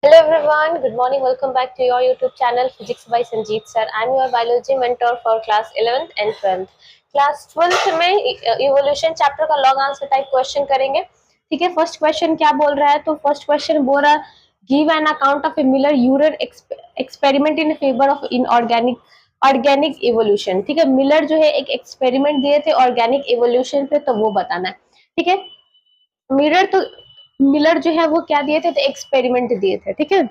Hello everyone, good morning. Welcome back to your YouTube channel Physics by Sanjeet sir. I'm your biology mentor for class 11th and 12th. Class 12th में evolution chapter का long answer type question करेंगे. ठीक है, first question क्या बोल रहा है? तो फर्स्ट क्वेश्चन बोल रहा है give an account of a Miller Urey experiment in favour of organic evolution. ठीक है, मिलर जो है एक एक्सपेरिमेंट दिए थे ऑर्गेनिक इवोल्यूशन पे, तो वो बताना है. ठीक है, मिलर तो मिलर जो है वो क्या दिए थे? तो एक्सपेरिमेंट दिए थे. ठीक है,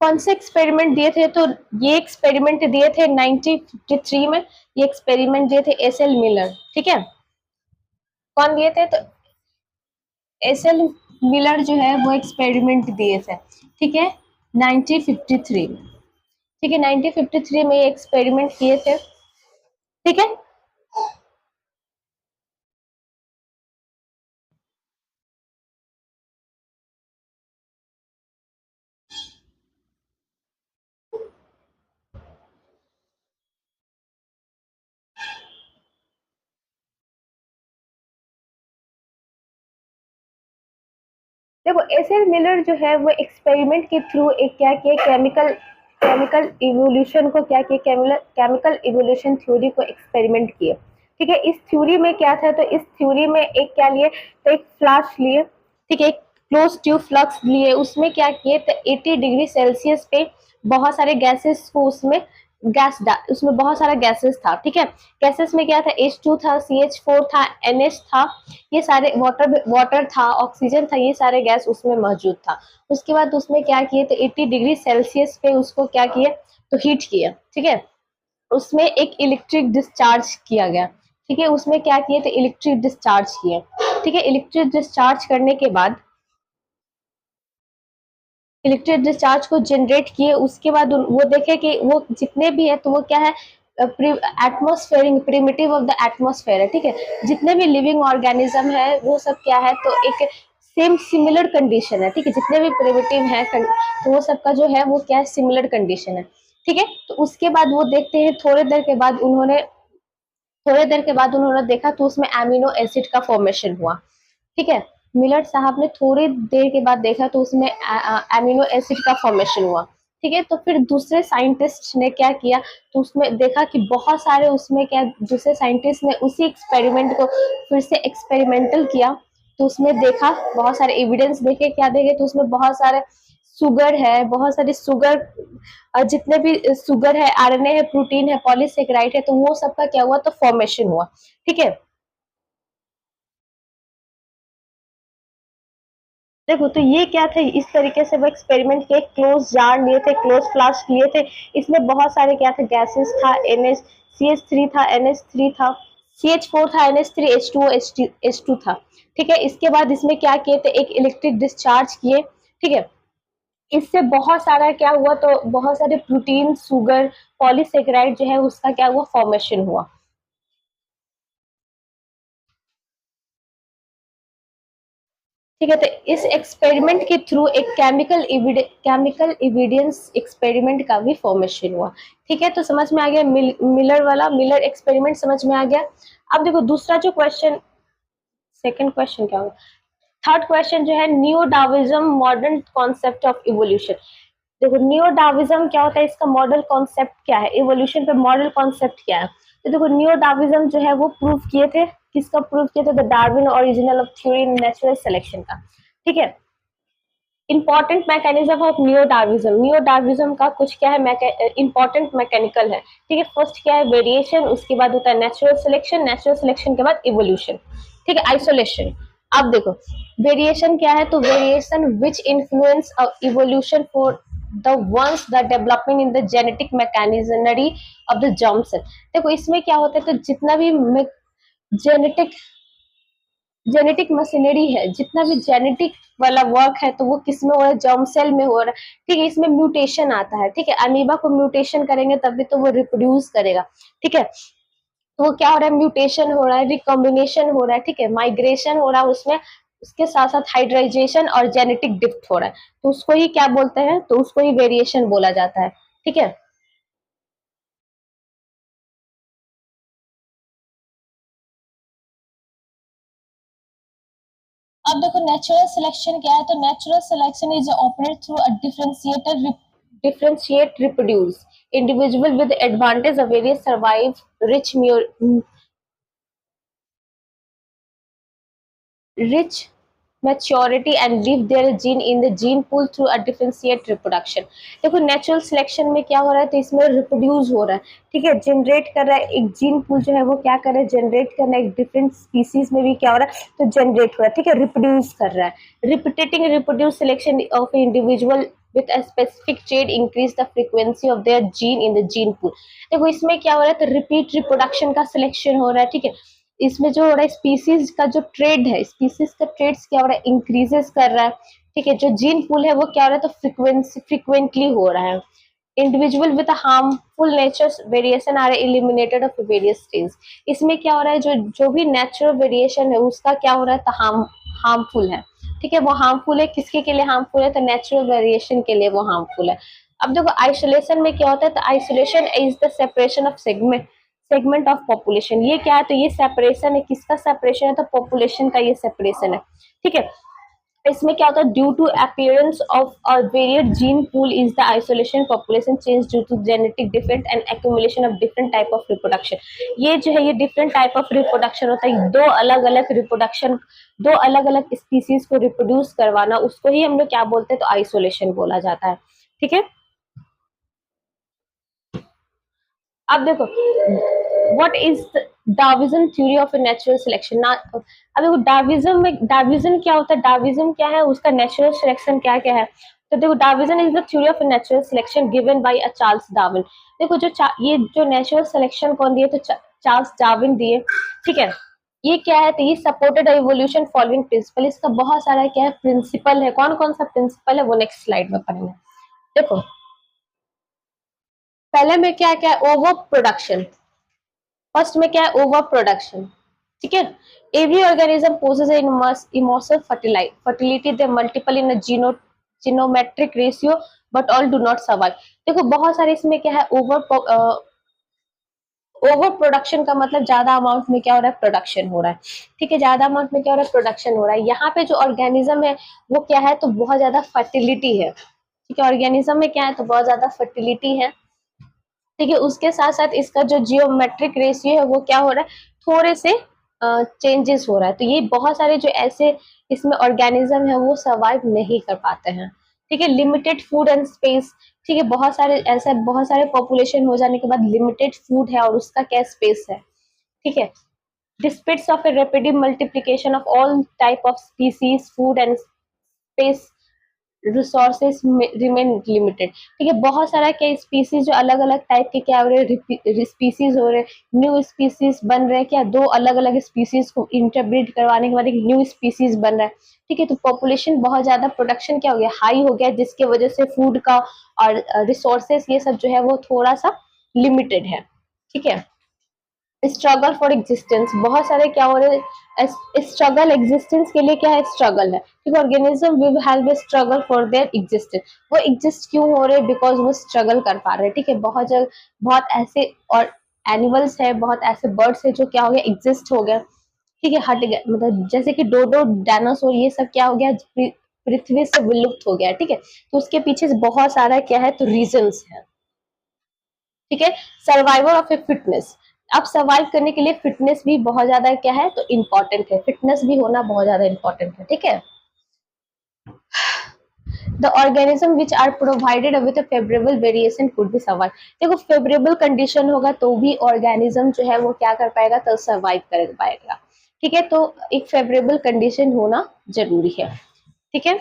कौन से एक्सपेरिमेंट दिए थे? तो ये एक्सपेरिमेंट दिए थे 1953 में. ये एक्सपेरिमेंट दिए थे एस एल मिलर. ठीक है, कौन दिए थे? तो एस एल मिलर जो है वो एक्सपेरिमेंट दिए थे. ठीक है, 1953 में. ठीक है, 1953 में ये एक्सपेरिमेंट किए थे. ठीक है, देखो एस एल मिलर जो है वो एक्सपेरिमेंट के थ्रू एक क्या किया, केमिकल केमिकल इवोल्यूशन को क्या किया, केमिकल इवोल्यूशन थ्योरी को एक्सपेरिमेंट किए. ठीक है, इस थ्योरी में क्या था? तो इस थ्योरी में एक क्या लिए? तो एक फ्लास्क लिए. ठीक है, एक क्लोज ट्यूब फ्लक्स लिए. उसमें क्या किए? तो 80 डिग्री सेल्सियस पे बहुत सारे गैसेस को उसमें बहुत सारा गैसेस था. ठीक है, गैसेस में क्या था? H2 था, CH4 था, NH था. ये सारे वाटर वाटर था, ऑक्सीजन था, ये सारे गैस उसमें मौजूद था. उसके बाद उसमें क्या किए? तो 80 डिग्री सेल्सियस पे उसको क्या किए? तो हीट किया. ठीक है, उसमें एक इलेक्ट्रिक डिस्चार्ज किया गया. ठीक है, उसमें क्या किए? तो इलेक्ट्रिक डिस्चार्ज किए. ठीक है, इलेक्ट्रिक डिस्चार्ज करने के बाद इलेक्ट्रिक डिस्चार्ज को जनरेट किए. उसके बाद वो देखे कि वो जितने भी है तो वो क्या है? Atmosphere, primitive of the atmosphere है. ठीक है, जितने भी लिविंग ऑर्गेनिज्म है वो सब क्या है? तो एक सेम सिमिलर कंडीशन है. ठीक है, जितने भी प्रिमिटिव है तो वो सबका जो है वो क्या है? सिमिलर कंडीशन है. ठीक है, तो उसके बाद वो देखते हैं, थोड़ी देर के बाद उन्होंने देखा तो उसमें एमिनो एसिड का फॉर्मेशन हुआ. ठीक है, मिलर साहब ने थोड़ी देर के बाद देखा तो उसमें एमिनो एसिड का फॉर्मेशन हुआ. ठीक है, तो फिर दूसरे साइंटिस्ट ने क्या किया? तो उसमें देखा कि बहुत सारे उसमें क्या, दूसरे साइंटिस्ट ने उसी एक्सपेरिमेंट को फिर से एक्सपेरिमेंटल किया. तो उसमें देखा, बहुत सारे एविडेंस देखे. क्या देखे? तो उसमें बहुत सारे सुगर है, बहुत सारे सुगर, जितने भी सुगर है, आरएनए है, प्रोटीन है, पॉलीसेकेराइड है, तो वो सबका क्या हुआ? तो फॉर्मेशन हुआ. ठीक है, देखो तो ये क्या थे? इस तरीके से वो एक्सपेरिमेंट किए. क्लोज जार लिए थे, क्लोज फ्लास्क लिए थे. इसमें बहुत सारे क्या थे? गैसेस था. CH3 था, NH3 था, CH4 था, NH3, H2O, H2 था. ठीक है, इसके बाद इसमें क्या किए थे? एक इलेक्ट्रिक डिस्चार्ज किए. ठीक है, इससे बहुत सारा क्या हुआ? तो बहुत सारे प्रोटीन, सुगर, पॉलीसेकेराइड जो है उसका क्या हुआ? फॉर्मेशन हुआ. ठीक है, तो इस एक्सपेरिमेंट के थ्रू एक केमिकल एविडेंस एक्सपेरिमेंट का भी फॉर्मेशन हुआ. ठीक है, तो समझ में आ गया मिलर वाला, मिलर एक्सपेरिमेंट समझ में आ गया. अब देखो दूसरा जो क्वेश्चन, सेकंड क्वेश्चन क्या होगा? थर्ड क्वेश्चन जो है neo Darwinism modern concept of evolution. देखो नियो डार्विज्म क्या होता है? इसका मॉडल कॉन्सेप्ट क्या है? इवोल्यूशन पे मॉडल कॉन्सेप्ट क्या है? तो देखो नियो डार्विज्म जो है वो प्रूव किए थे. किसका प्रूव किए थे? The Darwin original of theory in natural selection का. ठीक है, इंपॉर्टेंट मैकेनिज्म ऑफ नियो डार्विज्म का कुछ क्या है? इंपॉर्टेंट मैकेनिकल है. ठीक है, फर्स्ट क्या है? वेरिएशन. उसके बाद होता है नेचुरल सिलेक्शन. नेचुरल सिलेक्शन के बाद इवोल्यूशन. ठीक है, आइसोलेशन. अब देखो वेरिएशन क्या है? तो variation which influence evolution for the once the development in the genetic machinery of the germ cell. देखो इसमें क्या होता है? तो जितना भी जेनेटिक जेनेटिक मशीनरी है, जितना भी जेनेटिक वाला वर्क है, तो वो किस में हो रहा है? जर्म सेल में हो रहा है. ठीक है, इसमें म्यूटेशन आता है. ठीक है, अमीबा को म्यूटेशन करेंगे तभी तो वो रिप्रोड्यूस करेगा. ठीक है, तो वो क्या हो रहा है? म्यूटेशन हो रहा है, रिकॉम्बिनेशन हो रहा है. ठीक है, माइग्रेशन हो रहा है उसमें. उसके साथ साथ हाइड्राइजेशन और जेनेटिक डिप्थ हो रहा है. तो उसको ही क्या बोलते हैं? तो उसको ही वेरिएशन बोला जाता है. ठीक है, अब देखो नेचुरल सिलेक्शन क्या है, तो natural selection is operate through a differentiate reproduce individual with advantage of various survive rich maturity and leave their gene in the gene pool through a differentiate reproduction। देखो नेचुरल सिलेक्शन में क्या हो रहा है, तो इसमें रिप्रोड्यूस हो रहा है, ठीक है, जनरेट कर रहा है, एक जीन पूल जो है वो क्या कर रहा है, जनरेट करना है, एक डिफरेंट स्पीसीज में भी क्या हो रहा है, तो जनरेट हो रहा है, ठीक है, रिप्रोड्यूस कर रहा है। Repeating reproduce selection of individual with a specific trait increase the frequency of their gene in the gene pool। देखो इसमें क्या हो रहा है, तो रिपीट रिप्रोडक्शन का सिलेक्शन हो रहा है, ठीक है, इसमें जो हो रहा है स्पीसीज का जो ट्रेड है, स्पीसीज का ट्रेड्स क्या हो रहा है, इंक्रीजेस कर रहा है, ठीक है, जो जीन पूल है वो क्या हो रहा है, तो फ्रिक्वेंटली हो रहा है। Individual with harmful nature variation are eliminated of various stage. इसमें क्या हो रहा है, जो जो भी नेचुरल वेरिएशन है उसका क्या हो रहा है, तो हार्मफुल है, ठीक है, वो हार्मफुल है, किसके के लिए हार्मफुल है, तो नेचुरल वेरिएशन के लिए वो हार्मफुल है। अब देखो आइसोलेशन में क्या होता है, तो isolation is the separation of segment of population. ये क्या है, तो ये सेपरेशन है, किसका सेपरेशन है, तो पॉपुलेशन का ये सेपरेशन है, ठीक है। इसमें क्या होता है, due to appearance of a varied gene pool is the isolation population change due to genetic different and accumulation of different type of reproduction. ये जो है ये डिफरेंट टाइप ऑफ रिप्रोडक्शन होता है, दो अलग अलग रिप्रोडक्शन, दो अलग अलग स्पीसीज को रिप्रोड्यूस करवाना, उसको ही हम लोग क्या बोलते हैं, तो आइसोलेशन बोला जाता है, ठीक है। अब देखो what is Darwinism theory of natural selection ना। अब देखो डार्विज्म में, डार्विज्म क्या होता है, डार्विज्म क्या है, उसका नेचुरल सिलेक्शन क्या क्या है, तो देखो Darwinism is the theory of natural selection given by a Charles Darwin. देखो जो ये जो नेचुरल सिलेक्शन कौन दिए, तो चार्ल्स डार्विन दिए, ठीक है। ये क्या है, तो ये सपोर्टेड एवोल्यूशन फॉलोइंग प्रिंसिपल, इसका बहुत सारा क्या है प्रिंसिपल है, कौन कौन सा प्रिंसिपल है वो नेक्स्ट स्लाइड में पढ़ेंगे। देखो पहले में क्या क्या है, ओवर प्रोडक्शन, फर्स्ट में क्या है, ओवर प्रोडक्शन, ठीक है। Every organism possess emotional fertility they multiple in geometric ratio but all do not survive. देखो बहुत सारे इसमें क्या है, ओवर प्रोडक्शन का मतलब ज्यादा अमाउंट में क्या हो रहा है, प्रोडक्शन हो रहा है, ठीक है, ज्यादा अमाउंट में क्या हो रहा है, प्रोडक्शन हो रहा है। यहाँ पे जो ऑर्गेनिज्म है वो क्या है, तो बहुत ज्यादा फर्टिलिटी है, ठीक है, ऑर्गेनिज्म में क्या है, तो बहुत ज्यादा फर्टिलिटी है, ठीक है। उसके साथ साथ इसका जो जियोमेट्रिक रेशियो है वो क्या हो रहा है, थोड़े से चेंजेस हो रहा है, तो ये बहुत सारे जो ऐसे इसमें ऑर्गेनिज्म है वो सर्वाइव नहीं कर पाते हैं, ठीक है। लिमिटेड फूड एंड स्पेस, ठीक है, बहुत सारे ऐसे बहुत सारे पॉपुलेशन हो जाने के बाद लिमिटेड फूड है और उसका क्या स्पेस है, ठीक है। Despite of a rapid multiplication of all type of species food and space resources remain limited, ठीक है, बहुत सारा क्या स्पीसीज जो अलग अलग टाइप के क्या हो रहे स्पीसीज हो रहे, न्यू स्पीसीज बन रहे हैं, क्या दो अलग अलग स्पीसीज को इंटरब्रीड करवाने के बाद एक न्यू स्पीसीज बन रहा है, ठीक है। तो पॉपुलेशन बहुत ज्यादा, प्रोडक्शन क्या हो गया, हाई हो गया, जिसके वजह से फूड का और रिसोर्सेस ये सब जो है वो थोड़ा सा लिमिटेड है, ठीक है। स्ट्रगल फॉर एग्जिस्टेंस, बहुत सारे क्या हो रहे हैं, स्ट्रगल एग्जिस्टेंस के लिए क्या है, स्ट्रगल है, ठीक है। Organism will have a struggle for their existence, वो एग्जिस्ट क्यों हो रहे हैं, बिकॉज वो स्ट्रगल कर पा रहे हैं, ठीक है। बहुत जगह बहुत ऐसे और एनिमल्स है, बहुत ऐसे बर्ड्स है जो क्या हो गया, एग्जिस्ट हो गया, ठीक है, हट गया, मतलब जैसे कि डोडो डायनासोर ये सब क्या हो गया, पृथ्वी से विलुप्त हो गया, ठीक है। तो उसके पीछे बहुत सारा क्या है, तो रीजंस है, ठीक है। सर्वाइवल ऑफ ए फिटनेस, अब सर्वाइव करने के लिए फिटनेस भी बहुत ज्यादा क्या है, तो इम्पोर्टेंट है, फिटनेस भी होना बहुत ज्यादा इम्पोर्टेंट है, ठीक है। The organism which are provided with a favourable variation could be survive. देखो फेवरेबल कंडीशन होगा तो भी ऑर्गेनिज्म जो है वो क्या कर पाएगा, तो सर्वाइव कर पाएगा, ठीक है। तो एक फेवरेबल कंडीशन होना जरूरी है, ठीक है।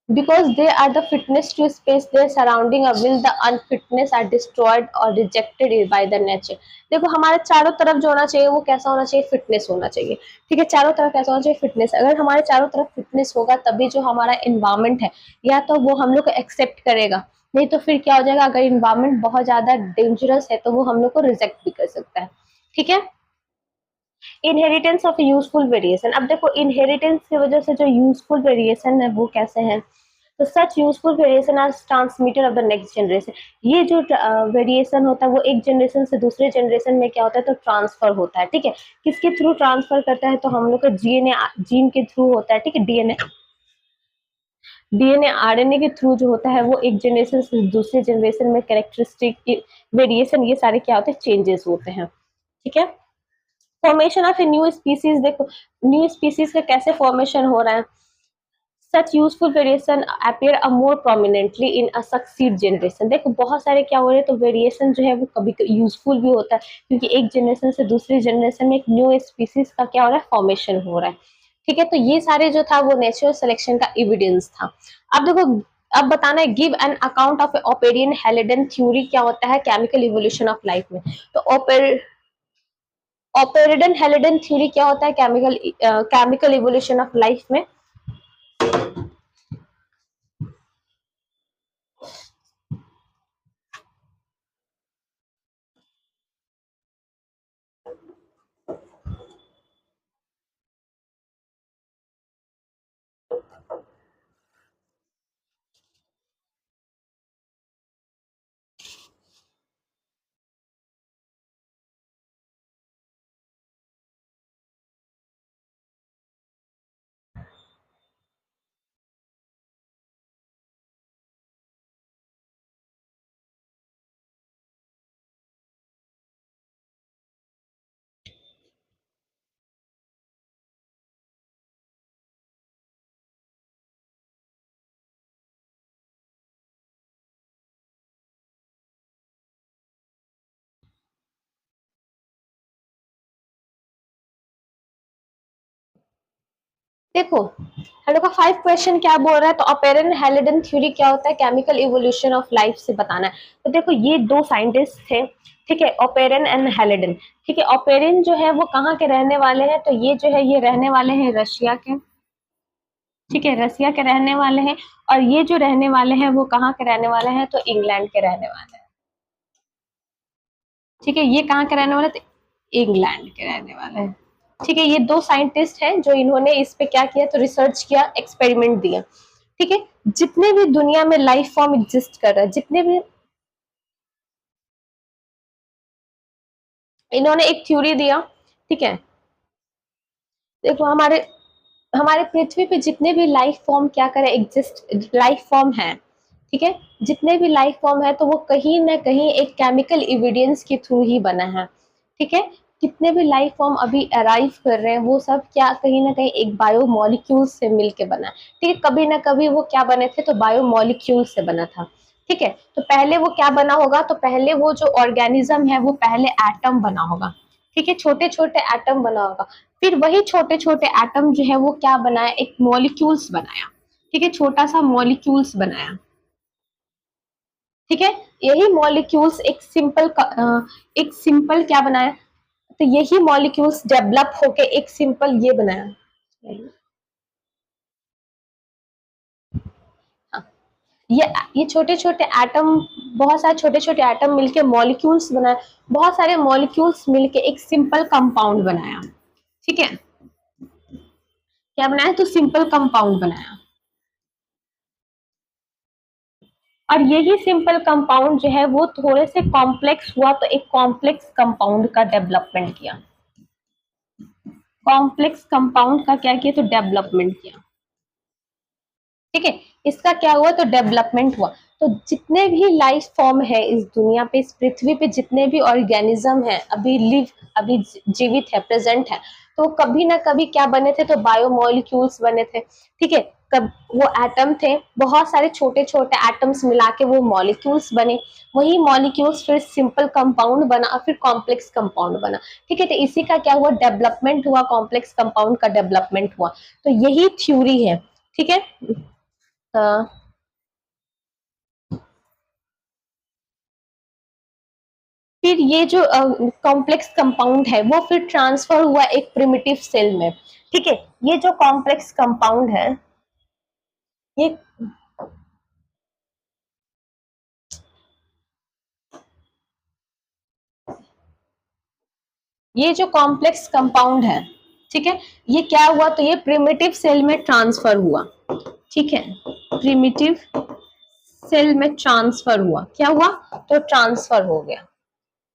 Because they are the fitness to space their surrounding or will the unfitness are destroyed or rejected by the nature। देखो हमारे चारों तरफ जो होना चाहिए वो कैसा होना चाहिए, फिटनेस होना चाहिए, ठीक है। चारों तरफ कैसा होना चाहिए, फिटनेस। अगर हमारे चारों तरफ फिटनेस होगा तभी जो हमारा इन्वायरमेंट है या तो वो हम लोग को एक्सेप्ट करेगा, नहीं तो फिर क्या हो जाएगा, अगर इन्वायरमेंट बहुत ज्यादा डेंजरस है तो वो हम लोग को रिजेक्ट भी कर सकता है, ठीक है। इनहेरिटेंस ऑफ यूजफुल वेरिएशन, अब देखो इनहेरिटेंस की वजह से जो यूजफुल वेरिएशन है वो कैसे है, तो such useful variation are transmitter of the next generation. ये जो वेरिएशन होता है वो एक जनरेशन से दूसरे जनरेशन में क्या होता है, तो ट्रांसफर होता है। ठीक है, किसके थ्रू ट्रांसफर करता है, तो हम लोग का जीन के थ्रू होता है। ठीक है, डीएनए आरएनए के थ्रू जो होता है वो एक जनरेशन से दूसरे जनरेशन में कैरेक्टरिस्टिक वेरिएशन, ये सारे क्या होते हैं, चेंजेस होते हैं। ठीक है, formation of a new species, देखो न्यू स्पीसीज का कैसे फॉर्मेशन हो रहा है। सच यूजफुल वेरिएशन अपीयर अ मोर प्रोमिनेंटली इन अ सक्सीड जनरेशन। देखो बहुत सारे क्या हो रहे हैं, तो वेरिएशन जो है वो कभी यूजफुल भी होता है, क्योंकि एक जनरेशन से दूसरी जनरेशन में एक न्यू स्पीसीज का क्या हो रहा है, फॉर्मेशन हो रहा है। ठीक है, तो ये सारे जो था वो नेचुरल सिलेक्शन का एविडेंस था। अब देखो, अब बताना है give an account of Oparin Haldane theory, क्या होता है, केमिकल इवोल्यूशन ऑफ लाइफ में। तो ओपेरिडन हेलिडन थ्योरी क्या होता है, केमिकल इवोल्यूशन ऑफ लाइफ में। देखो हेलो का 5 क्वेश्चन क्या बोल रहा है, तो अपेरन हेलिडन थ्योरी क्या होता है, केमिकल इवोल्यूशन ऑफ लाइफ से बताना है। तो देखो ये दो साइंटिस्ट थे, ठीक है, ओपेरन एंड हेलिडन। ठीक है, ओपेरन जो है वो कहाँ के रहने वाले हैं, तो ये जो है ये रहने वाले हैं रशिया के। ठीक है, रसिया के रहने वाले हैं। और ये जो रहने वाले हैं वो कहाँ के रहने वाले हैं, तो इंग्लैंड के रहने वाले हैं। ठीक है, ये कहाँ के रहने वाले थे, इंग्लैंड के रहने वाले हैं। ठीक है, ये दो साइंटिस्ट हैं जो इन्होंने इस पे क्या किया, तो रिसर्च किया, एक्सपेरिमेंट दिया। ठीक है, जितने भी दुनिया में लाइफ फॉर्म एग्जिस्ट कर रहा है, जितने भी, इन्होंने एक थ्योरी दिया। ठीक है, देखो हमारे हमारे पृथ्वी पे जितने भी लाइफ फॉर्म क्या करे, एग्जिस्ट लाइफ फॉर्म है। ठीक है, जितने भी लाइफ फॉर्म है तो वो कहीं ना कहीं एक केमिकल एविडेंस के थ्रू ही बना है। ठीक है, कितने भी लाइफ फॉर्म अभी अराइव कर रहे हैं वो सब क्या कहीं ना कहीं एक बायो मॉलिक्यूल से मिलके बना है। ठीक है, कभी ना कभी वो क्या बने थे, तो बायो मॉलिक्यूल से बना था। ठीक है, तो पहले वो क्या बना होगा, तो पहले वो जो ऑर्गेनिज्म है वो पहले एटम बना होगा। ठीक है, छोटे छोटे एटम बना होगा। फिर वही छोटे छोटे एटम जो है वो क्या बनाया, एक मॉलिक्यूल्स बनाया। ठीक है, छोटा सा मॉलिक्यूल्स बनाया। ठीक है, यही मॉलिक्यूल्स एक सिंपल क्या बनाया, तो यही मॉलिक्यूल्स डेवलप होके एक सिंपल ये बनाया। हाँ, ये छोटे छोटे एटम, बहुत सारे छोटे छोटे एटम मिलके मॉलिक्यूल्स बनाए, बहुत सारे मॉलिक्यूल्स मिलके एक सिंपल कंपाउंड बनाया। ठीक है, क्या बनाया, तो सिंपल कंपाउंड बनाया। और यही सिंपल कंपाउंड जो है वो थोड़े से कॉम्प्लेक्स हुआ तो एक कॉम्प्लेक्स कंपाउंड का डेवलपमेंट किया। कॉम्प्लेक्स कंपाउंड का क्या किया, तो डेवलपमेंट किया। ठीक है, इसका क्या हुआ, तो डेवलपमेंट हुआ। तो जितने भी लाइफ फॉर्म है इस दुनिया पे, इस पृथ्वी पे जितने भी ऑर्गेनिज्म है अभी जीवित है, प्रेजेंट है, तो कभी ना कभी क्या बने थे, तो बायोमोलिक्यूल्स बने थे। ठीक है, कब वो एटम थे, बहुत सारे छोटे छोटे एटम्स मिला के वो मॉलिक्यूल्स बने। वही मॉलिक्यूल्स फिर सिंपल कंपाउंड बना और फिर कॉम्प्लेक्स कंपाउंड बना। ठीक है, तो इसी का क्या हुआ, डेवलपमेंट हुआ, कॉम्प्लेक्स कंपाउंड का डेवलपमेंट हुआ। तो यही थ्योरी है। ठीक है, हाँ, फिर ये जो कॉम्प्लेक्स कंपाउंड है वो फिर ट्रांसफर हुआ एक प्रिमिटिव सेल में। ठीक है, ये जो कॉम्प्लेक्स कंपाउंड है, ये ये जो कॉम्प्लेक्स कंपाउंड है, ठीक है, ये क्या हुआ, तो ये प्रिमिटिव सेल में ट्रांसफर हुआ। ठीक है, प्रिमिटिव सेल में ट्रांसफर हुआ, क्या हुआ, तो ट्रांसफर हो गया।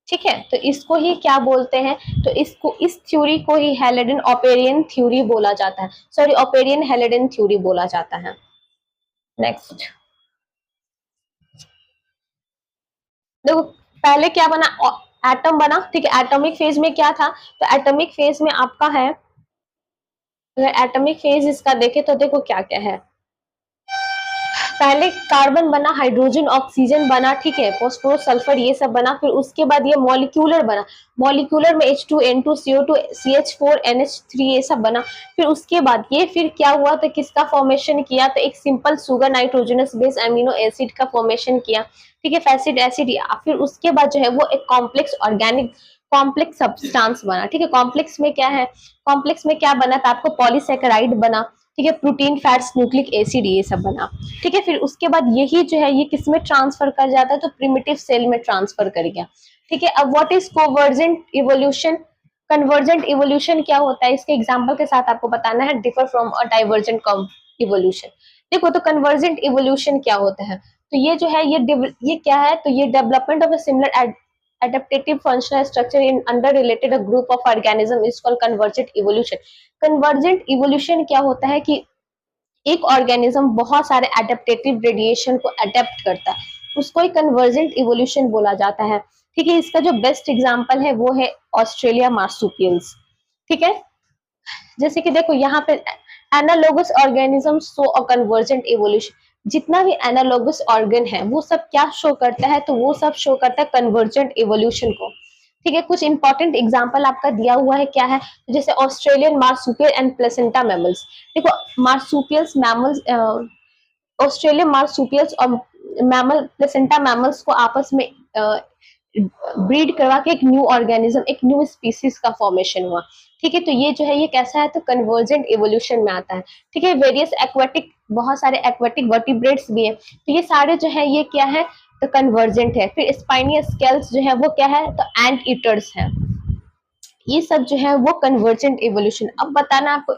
ठीक है, तो इसको ही क्या बोलते हैं, तो इसको, इस थ्योरी को ही हेलेडन ओपेरियन थ्योरी बोला जाता है, सॉरी ओपेरियन हेलेडन थ्योरी बोला जाता है। नेक्स्ट देखो, पहले क्या बना, एटम बना। ठीक है, एटॉमिक फेज में क्या था, तो एटॉमिक फेज में आपका है, अगर एटॉमिक फेज इसका देखे तो देखो क्या क्या है, पहले कार्बन बना, हाइड्रोजन ऑक्सीजन बना, ठीक है, फॉस्फोरस सल्फर ये सब बना, फिर उसके बाद ये मॉलिक्यूलर बना, मॉलिक्यूलर में H2N2 CO2 CH4 NH3 ये सब बना। फिर उसके बाद ये फिर क्या हुआ, तो किसका फॉर्मेशन किया, तो एक simple sugar nitrogenous base amino acid का फॉर्मेशन किया। ठीक है, फैसिड एसिड, फिर उसके बाद जो है वो एक कॉम्प्लेक्स ऑर्गेनिक कॉम्प्लेक्स सब्सटेंस बना। ठीक है, कॉम्प्लेक्स में क्या है, कॉम्प्लेक्स में क्या बना था आपको, पॉलीसेकेराइड बना। ठीक है, प्रोटीन फैट्स न्यूक्लिक एसिड ये सब बना। ठीक है, फिर उसके बाद यही जो है ये किसमें ट्रांसफर कर जाता है, तो प्रिमिटिव सेल में ट्रांसफर कर गया। ठीक है, अब what is convergent evolution, convergent evolution क्या होता है, इसके एग्जांपल के साथ आपको बताना है, differ from a divergent evolution. देखो, तो कन्वर्जेंट इवोल्यूशन क्या होता है, तो ये जो है ये क्या है, तो ये development of a similar adaptative functional structure in under related a group of organism is called convergent evolution। convergent evolution क्या होता है कि एक ऑर्गेनिज्म बहुत सारे एडेप्टेटिव रेडिएशन को अडेप्ट करता है, उसको एक कन्वर्जेंट इवोल्यूशन बोला जाता है। ठीक है, इसका जो बेस्ट एग्जांपल है वो है ऑस्ट्रेलिया मार्सुपियल्स। ठीक है, जैसे कि देखो यहाँ पे analogous organism show a convergent evolution, जितना भी एनालोगस ऑर्गन है वो सब क्या शो करता है, तो वो सब शो करता है कन्वर्जेंट इवोल्यूशन को। ठीक है, कुछ इंपॉर्टेंट एग्जांपल आपका दिया हुआ है, क्या है, जैसे Australian marsupial and placenta mammals. देखो, मार्सुपियल्स मैमल्स, ऑस्ट्रेलियन मार्सुपियल्स और मैमल प्लेसेंटा मैमल्स को आपस में ब्रीड करवा के एक न्यू ऑर्गेनिज्म, एक न्यू स्पीसीज का फॉर्मेशन हुआ। ठीक है, तो ये जो है ये कैसा है, तो कन्वर्जेंट इवोल्यूशन में आता है। ठीक है, वेरियस एक्वाटिक, बहुत सारे एक्वाटिक वर्टिब्रेट्स भी है, तो ये सारे जो है ये क्या है, तो कन्वर्जेंट है। फिर स्पाइनियस स्केल्स जो है वो क्या है, तो एंट ईटर्स है। ये सब जो है वो कन्वर्जेंट इवोल्यूशन। अब बताना आपको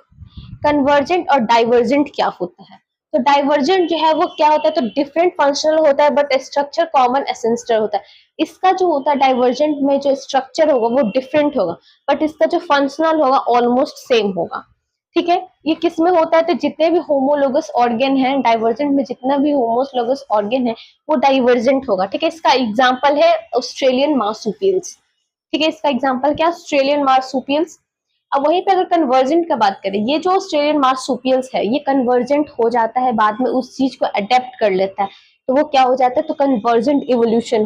कन्वर्जेंट और डाइवर्जेंट क्या होता है, तो डाइवर्जेंट जो है वो क्या होता है, तो डिफरेंट फंक्शनल होता है बट स्ट्रक्चर कॉमन एसेंशियल होता है। इसका जो होता है डाइवर्जेंट में जो स्ट्रक्चर होगा वो डिफरेंट होगा, बट इसका जो फंक्शनल होगा ऑलमोस्ट सेम होगा। ठीक है, ये किस में होता है, तो जितने भी होमोलोगस ऑर्गन है डाइवर्जेंट में, जितना भी होमोलोगस ऑर्गन है वो डाइवर्जेंट होगा। ठीक है, इसका एग्जाम्पल है ऑस्ट्रेलियन मार्सुपियल्स। ठीक है, इसका एग्जाम्पल क्या, ऑस्ट्रेलियन मार्सुपियल्स। अब वहीं पे अगर कन्वर्जेंट का बात करें, ये जो ऑस्ट्रेलियन मार्सुपियल्स है ये कन्वर्जेंट हो जाता है, बाद में उस चीज को अडेप्ट कर लेता है, तो वो क्या हो जाता है, तो कन्वर्जेंट इवोल्यूशन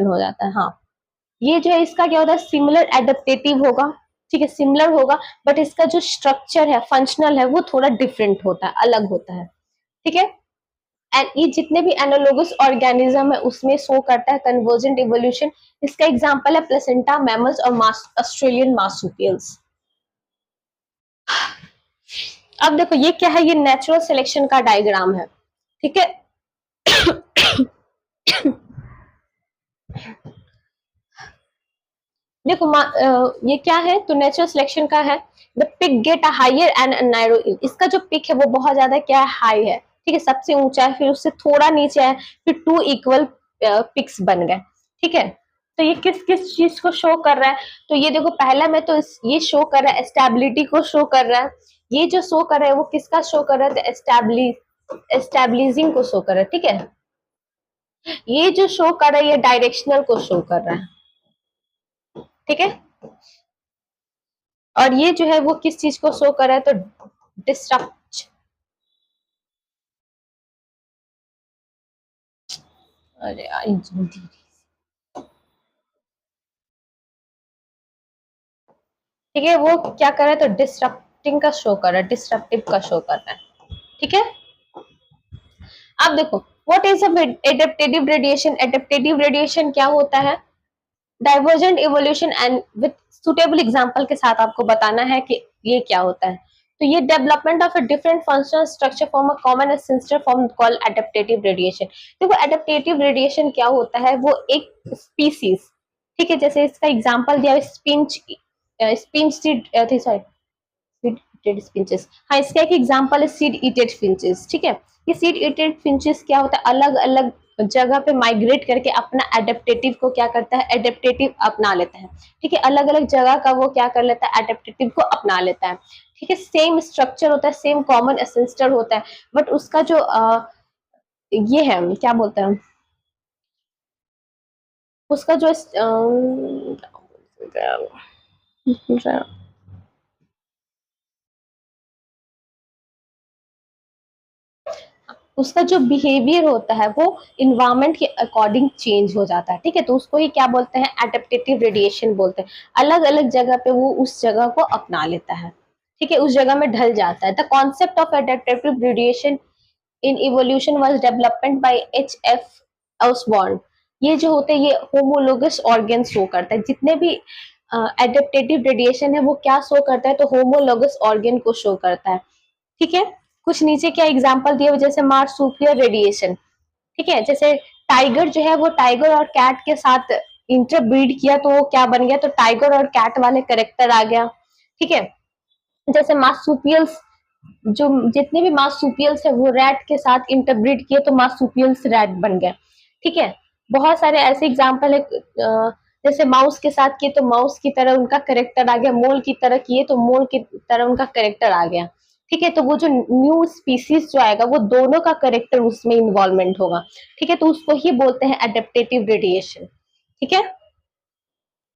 हो जाता है। हाँ, ये जो है इसका क्या होता है, सिमिलर एडेप्टेटिव होगा। ठीक है, सिमिलर होगा, बट इसका जो स्ट्रक्चर है, फंक्शनल है, वो थोड़ा डिफरेंट होता है, अलग होता है। ठीक है, एंड ये जितने भी एनालोगस ऑर्गेनिज्म है उसमें शो करता है कन्वर्जेंट इवोल्यूशन। इसका एग्जांपल है प्लेसेंटा मैमल्स और ऑस्ट्रेलियन मार्सुपियल्स। अब देखो ये क्या है, ये नेचुरल सिलेक्शन का डायग्राम है। ठीक है, देखो ये क्या है, तो नेचुरल सिलेक्शन का है, the peak get a higher and narrow, इसका जो पिक है वो बहुत ज्यादा क्या है, हाई है। ठीक है, सबसे ऊंचा है, फिर उससे थोड़ा नीचे है, फिर टू इक्वल पिक्स बन गए। ठीक है, तो ये किस किस चीज को शो कर रहा है, तो ये देखो पहला में तो ये शो कर रहा है स्टेबिलिटी को शो कर रहा है। ये जो शो कर रहा है वो किसका शो कर रहा है, एस्टेब्लिशिंग को शो कर रहा है। ठीक है, ये जो शो कर रहा है ये डायरेक्शनल को शो कर रहा है। ठीक है, और ये जो है वो किस चीज को शो कर रहा है, तो डिस्ट्रक्ट, अरे ठीक है, वो क्या कर रहा है, तो डिस्ट्रक्टिंग का शो कर रहा है, डिस्ट्रक्टिव का शो कर रहा है। ठीक है, अब देखो व्हाट इज एडेप्टेटिव रेडिएशन, एडेप्टेटिव रेडिएशन क्या होता है, divergent evolution and with suitable example के साथ आपको बताना है कि ये क्या होता है। तो ये development of a different functional structure form a common essential form called adaptive radiation. देखो एडेप्टेटिव रेडिएशन क्या होता है, वो एक स्पीसीज, ठीक है, जैसे इसका एग्जांपल दिया स्पिंच, स्पिंच सॉरी ईटेड फिंचेस, हाँ इसका एक एग्जांपल है सीड ईटेड फिंचेस। ठीक है, ये सीड ईटेड फिंचेस क्या होता है, अलग अलग जगह पे माइग्रेट करके अपना एडेप्टेटिव को क्या करता है, एडेप्टेटिव अपना लेता है। ठीक है, अलग अलग जगह का वो क्या कर लेता है, एडेप्टेटिव को अपना लेता है। ठीक है, सेम स्ट्रक्चर होता है, सेम कॉमन एसेंस्टर होता है, बट उसका जो ये है क्या बोलते हैं, उसका जो उसका जो बिहेवियर होता है वो इन्वायरमेंट के अकॉर्डिंग चेंज हो जाता है। ठीक है, तो उसको ही क्या बोलते हैं, एडेप्टेटिव रेडिएशन बोलते हैं। अलग अलग जगह पे वो उस जगह को अपना लेता है। ठीक है, उस जगह में ढल जाता है। The concept of adaptive radiation in evolution was development by H.F. Osborn. ये जो होते हैं ये होमोलोगस ऑर्गन शो करता है, जितने भी एडेप्टेटिव रेडिएशन है वो क्या शो करता है, तो होमोलोगस ऑर्गन को शो करता है। ठीक है, कुछ नीचे क्या एग्जांपल दिए हुए, जैसे मार्सुपियल रेडिएशन। ठीक है, जैसे टाइगर जो है वो टाइगर और कैट के साथ इंटरब्रीड किया तो वो क्या बन गया, तो टाइगर और कैट वाले करेक्टर आ गया। ठीक है, जैसे मार्सुपियल्स, जो जितने भी मार्सुपियल्स है वो रैट के साथ इंटरब्रीड किए तो मार्सुपियल्स रैट बन गए। ठीक है, बहुत सारे ऐसे एग्जांपल है, जैसे माउस के साथ किए तो माउस की तरह उनका करेक्टर आ गया, मोल की तरह किए तो मोल की तरह उनका करेक्टर आ गया। ठीक है, तो वो जो न्यू स्पीसीज जो आएगा वो दोनों का करेक्टर उसमें इन्वॉल्वमेंट होगा। ठीक है, तो उसको ही बोलते हैं एडेप्टेटिव रेडिएशन। ठीक है,